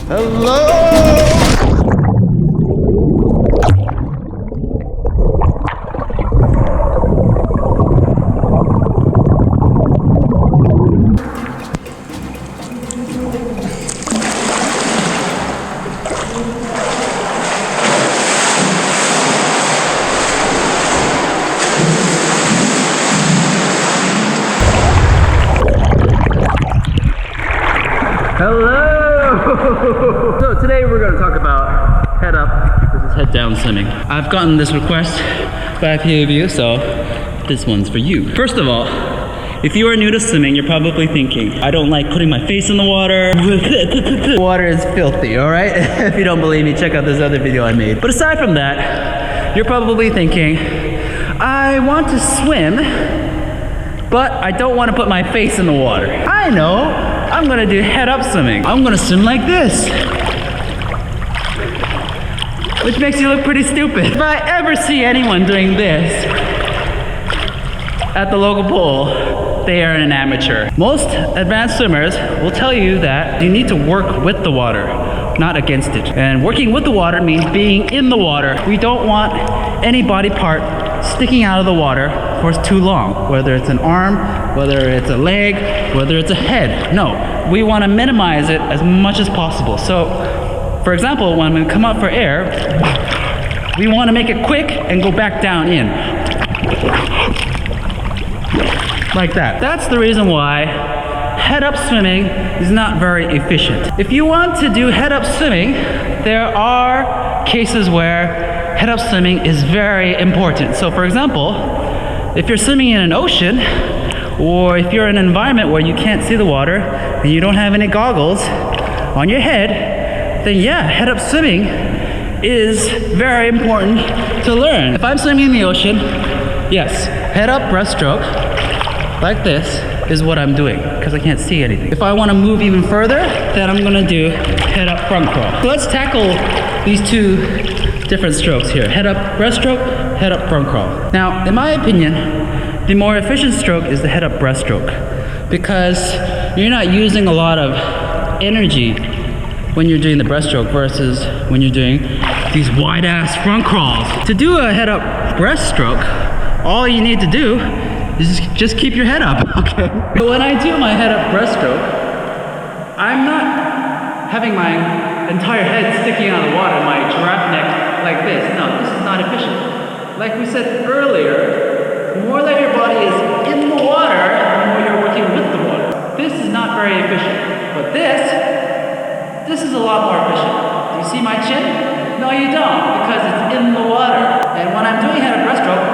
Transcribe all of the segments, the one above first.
Hello! Hello! So today we're going to talk about head up versus head down swimming. I've gotten this request by a few of you, so this one's for you. First of all, if you are new to swimming, you're probably thinking, I don't like putting my face in the water. Water is filthy, alright? If you don't believe me, check out this other video I made. But aside from that, you're probably thinking, I want to swim, but I don't want to put my face in the water. I know! I'm gonna do head up swimming. I'm gonna swim like this. Which makes you look pretty stupid. If I ever see anyone doing this at the local pool, they are an amateur. Most advanced swimmers will tell you that you need to work with the water, not against it. And working with the water means being in the water. We don't want any body part sticking out of the water for too long, whether it's an arm, whether it's a leg, whether it's a head. No, we want to minimize it as much as possible. So, for example, when we come up for air, we want to make it quick and go back down in. Like that. That's the reason why head up swimming is not very efficient. If you want to do head up swimming, there are cases where head up swimming is very important. So for example, if you're swimming in an ocean, or if you're in an environment where you can't see the water and you don't have any goggles on your head, then yeah, head up swimming is very important to learn. If I'm swimming in the ocean, yes, head up breaststroke like this is what I'm doing because I can't see anything. If I want to move even further, then I'm gonna do head up front crawl. So let's tackle these two different strokes here. Head up breaststroke, head up front crawl. Now, in my opinion, the more efficient stroke is the head up breaststroke because you're not using a lot of energy when you're doing the breaststroke versus when you're doing these wide ass front crawls. To do a head up breaststroke, all you need to do is just keep your head up, okay? But when I do my head up breaststroke, I'm not having my entire head sticking out of the water, my giraffe neck like this. No, this is not efficient. Like we said earlier, the more that your body is in the water, the more you're working with the water. This is not very efficient. But this is a lot more efficient. Do you see my chin? No, you don't, because it's in the water. And when I'm doing head up breaststroke,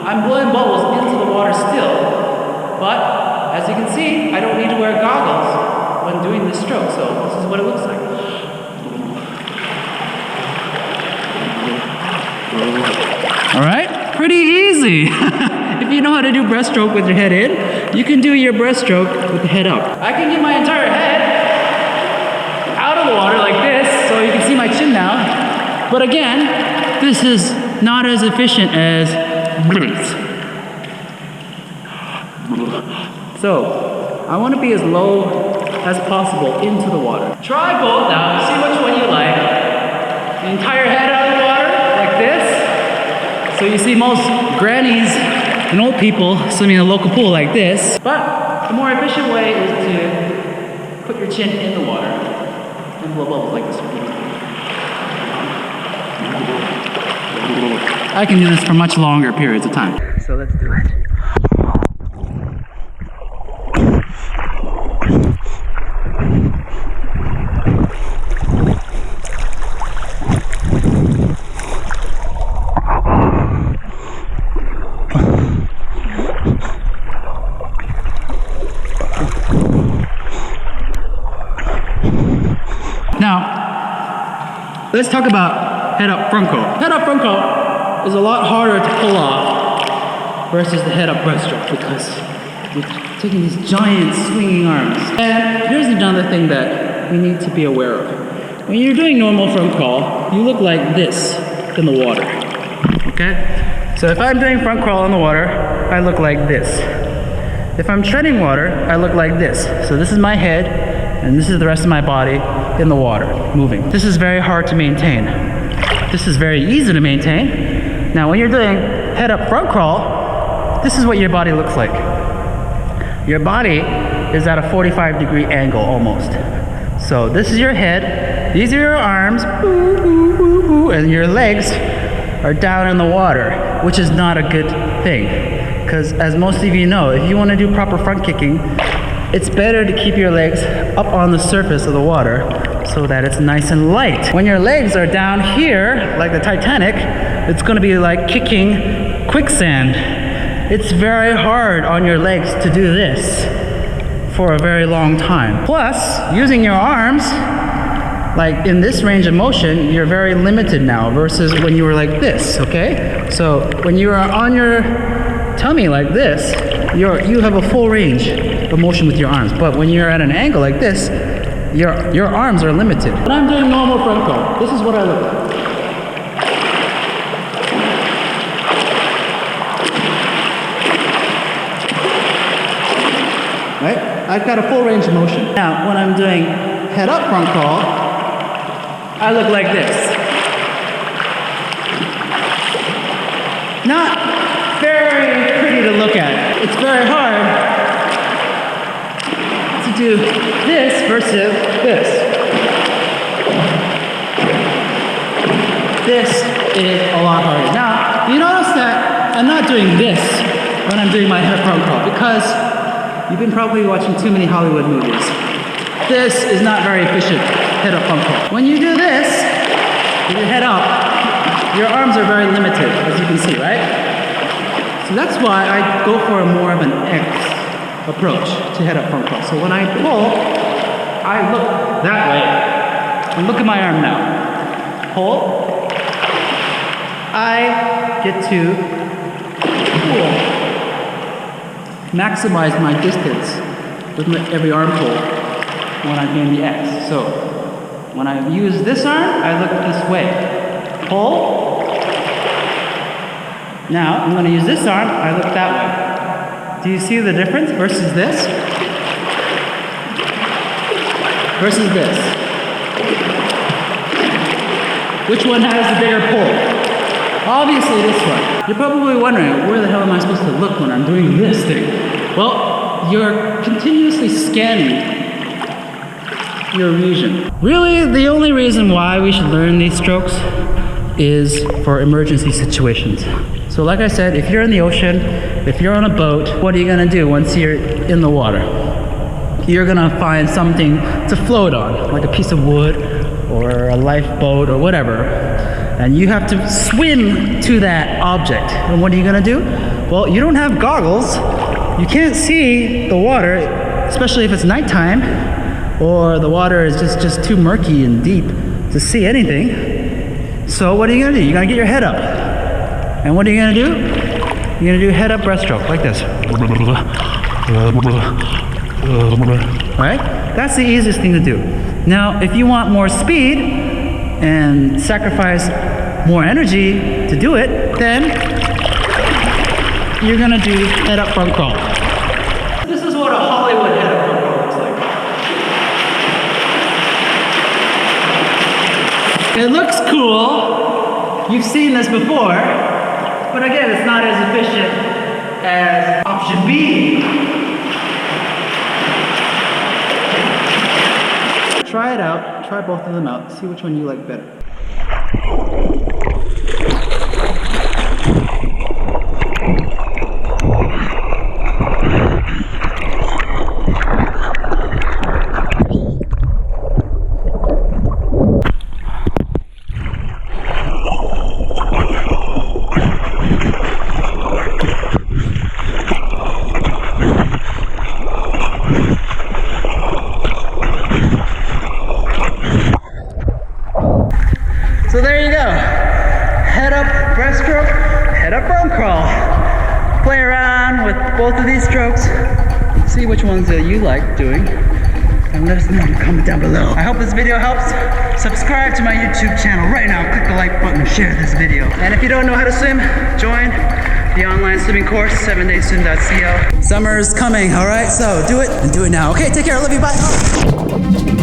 I'm blowing bubbles into the water still. But as you can see, I don't need to wear goggles when doing this stroke. So this is what it looks like. All right, pretty easy. If you know how to do breaststroke with your head in, you can do your breaststroke with the head up. I can get my entire head out of the water like this, so you can see my chin now. But again, this is not as efficient as this. So, I want to be as low as possible into the water. Try both now, see which one you like. The entire head out of the water, like this. So you see most grannies and old people swimming in a local pool like this. But the more efficient way is to put your chin in the water and blow bubbles like this. I can do this for much longer periods of time. So let's do it. Now, let's talk about head up front crawl. Head up front crawl is a lot harder to pull off versus the head up breaststroke because you're taking these giant swinging arms. And here's another thing that we need to be aware of. When you're doing normal front crawl, you look like this in the water, okay? So if I'm doing front crawl in the water, I look like this. If I'm treading water, I look like this. So this is my head, and this is the rest of my body in the water, moving. This is very hard to maintain. This is very easy to maintain. Now when you're doing head up front crawl, this is what your body looks like. Your body is at a 45-degree angle almost. So this is your head, these are your arms, and your legs are down in the water, which is not a good thing. Because as most of you know, if you want to do proper front kicking, it's better to keep your legs up on the surface of the water so that it's nice and light. When your legs are down here, like the Titanic, it's going to be like kicking quicksand. It's very hard on your legs to do this for a very long time. Plus, using your arms, like in this range of motion, you're very limited now versus when you were like this, okay? So when you are on your tummy like this, you have a full range of motion with your arms. But when you're at an angle like this, your arms are limited. When I'm doing normal front crawl, this is what I look like. Right? I've got a full range of motion. Now, when I'm doing head up front crawl, I look like this. Not very pretty to look at. It's very hard to do this versus this. This is a lot harder. Now, you notice that I'm not doing this when I'm doing my head up front crawl because you've been probably watching too many Hollywood movies. This is not very efficient head up front crawl. When you do this, with your head up, your arms are very limited, as you can see, right? So that's why I go for more of an X approach to head up front crawl. So when I pull, I look that way. And look at my arm now. Pull. I get to pull. Maximize my distance with every arm pull when I'm doing the X. So when I use this arm, I look this way. Pull. Now I'm going to use this arm, I look that way. Do you see the difference versus this? Versus this. Which one has the bigger pull? Obviously this one. You're probably wondering, where the hell am I supposed to look when I'm doing this thing? Well, you're continuously scanning your region. Really, the only reason why we should learn these strokes is for emergency situations. So like I said, if you're in the ocean, if you're on a boat, what are you gonna do once you're in the water? You're gonna find something to float on, like a piece of wood or a lifeboat or whatever. And you have to swim to that object. And what are you gonna do? Well, you don't have goggles. You can't see the water, especially if it's nighttime, or the water is just too murky and deep to see anything. So what are you gonna do? You're gonna get your head up. And what are you gonna do? You're gonna do head up breaststroke, like this. Right? That's the easiest thing to do. Now, if you want more speed and sacrifice more energy to do it, then you're gonna do head up front crawl. This is what a Hollywood head up front crawl looks like. It looks cool. You've seen this before, but again, it's not as efficient as option B. Try it out, try both of them out, see which one you like better. So there you go. Head up breaststroke, head up front crawl. Play around with both of these strokes. See which ones that you like doing. and let us know in the comment down below. I hope this video helps. Subscribe to my YouTube channel right now. Click the like button and share this video. And if you don't know how to swim, join the online swimming course, 7dayswim.co. Summer's coming, all right? So do it and do it now. Okay, take care. I love you. Bye.